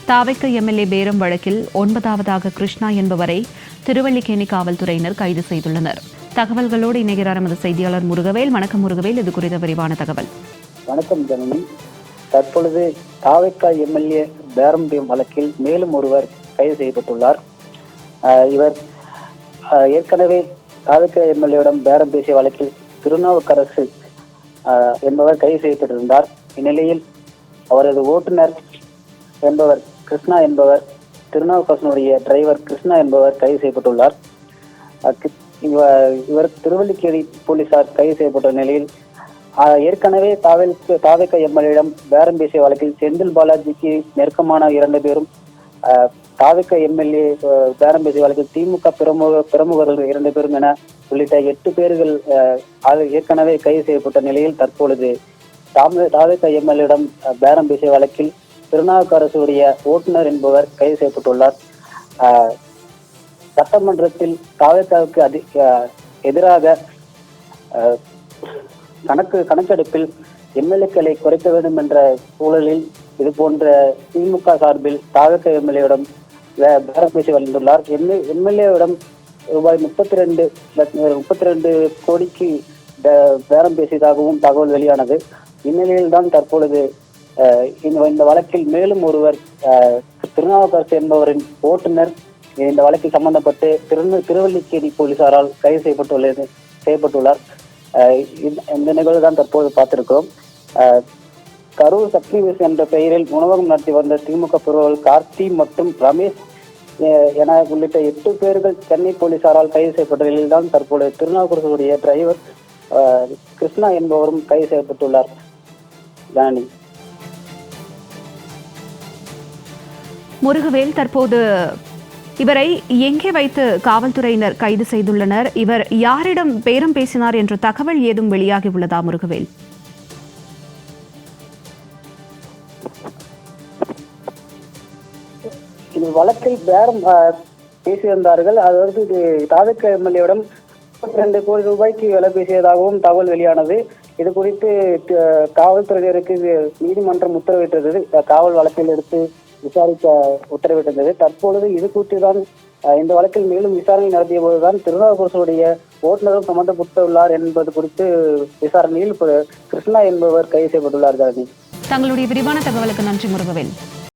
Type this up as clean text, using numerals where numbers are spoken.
தாவைக்க MLA பேரம் வழக்கில் 9வதாக கிருஷ்ணா என்பவரை திருவல்லிக்கேணி காவல்துறையினர் கைது செய்துள்ளனர். தகவல்களோடு இணைகிறார் எமது செய்தியாளர் முருகவேல். வணக்கம் முருகவேல், இது குறித்த விரிவான தகவல். வணக்கம் ஜனனி. தற்பொழுது தாவைக்க எம்எல்ஏ பேரம் வழக்கில் மேலும் ஒருவர் கைது செய்யப்பட்டுள்ளார். இவர் ஏற்கனவே தாவைக்க எம்எல்ஏவிடம் பேரம் பேசிய வழக்கில் திருநாவுக்கரசு என்பவர் கைது செய்யப்பட்டிருந்தார். இந்நிலையில் அவரது ஓட்டுநர் என்பவர் கிருஷ்ணா என்பவர், திருநாவுக்கரசனுடைய டிரைவர் கிருஷ்ணா என்பவர் கைது செய்யப்பட்டுள்ளார். இவர் திருவல்லிக்கேணி போலீசார் கைது செய்யப்பட்ட நிலையில் ஏற்கனவே தாவைக்க எம்எல்ஏவிடம் பேரம் பேசிய வழக்கில் செந்தில் பாலாஜிக்கு நெருக்கமான 2 பேரும், தாவைக்க எம்எல்ஏ பேரம் பேசிய வழக்கில் திமுக பிரமுகர்கள் 2 பேரும் என உள்ளிட்ட 8 பேர்கள் ஏற்கனவே கைது செய்யப்பட்ட நிலையில் தற்பொழுது தாவைக்க எம்எல்ஏவிடம் பேரம் பேசிய வழக்கில் திருநாவுக்கரசுடைய ஓட்டுநர் கைது செய்யப்பட்டுள்ளார். சட்டமன்றத்தில் தாவைக்காவுக்கு எதிராக கணக்கெடுப்பில் எம்எல்ஏக்களை குறைக்க வேண்டும் என்ற சூழலில் இது போன்ற திமுக சார்பில் தாவைக்க எம்எல்ஏவிடம் பேரம் பேசி வந்துள்ளார். எம்எல்ஏவிடம் ரூபாய் 32 கோடிக்கு பேரம் பேசியதாகவும் தகவல் வெளியானது. இந்நிலையில் தான் தற்பொழுது இந்த வழக்கில் மேலும் ஒருவர், திருநாவுக்கரசு என்பவரின் ஓட்டுநர், இந்த வழக்கில் சம்பந்தப்பட்டு திருவல்லிக்கேணி போலீசாரால் கைது செய்யப்பட்டுள்ளார். இந்த நிகழ்வு தான் தற்போது பார்த்திருக்கிறோம். கரூர் சக்தி மெஸ் என்ற பெயரில் உணவகம் நடத்தி வந்த திமுக பிரமுகர்கள் கார்த்தி மற்றும் ரமேஷ் என உள்ளிட்ட 8 பேர்கள் சென்னை போலீசாரால் கைது செய்யப்பட்ட நிலையில் தான் தற்போது திருநாவுக்கரசுடைய டிரைவர் கிருஷ்ணா என்பவரும் கைது செய்யப்பட்டுள்ளார். ஜானி. முருகவேல், தற்போது இவரை எங்கே வைத்து காவல்துறையினர் கைது செய்துள்ளனர்? இவர் யாரிடம் பேரம் பேசினார் என்ற தகவல் ஏதும் வெளியாகி உள்ளதா முருகவேல்? இந்த வழக்கில் பேரம் பேசியிருந்தார்கள். அதாவது இது தாவைக்க எம்எல்ஏவிடம் 32 கோடி ரூபாய்க்கு விலை பேசியதாகவும் தகவல் வெளியானது. இது குறித்து காவல்துறையினருக்கு நீதிமன்றம் உத்தரவிட்டது. காவல் வழக்கில் எடுத்து விசாரிக்க உத்தரவிட்டிருந்தது. தற்பொழுது இது குறித்து தான் இந்த வழக்கில் மேலும் விசாரணை நடத்திய போதுதான் திருநாவுக்கரசுடைய ஓட்டுநரும் சம்பந்தப்பட்டுள்ளார் என்பது குறித்து விசாரணையில் கிருஷ்ணா என்பவர் கைது செய்யப்பட்டுள்ளார். தங்களுடைய விரிவான தகவலுக்கு நன்றி முருகவேல்.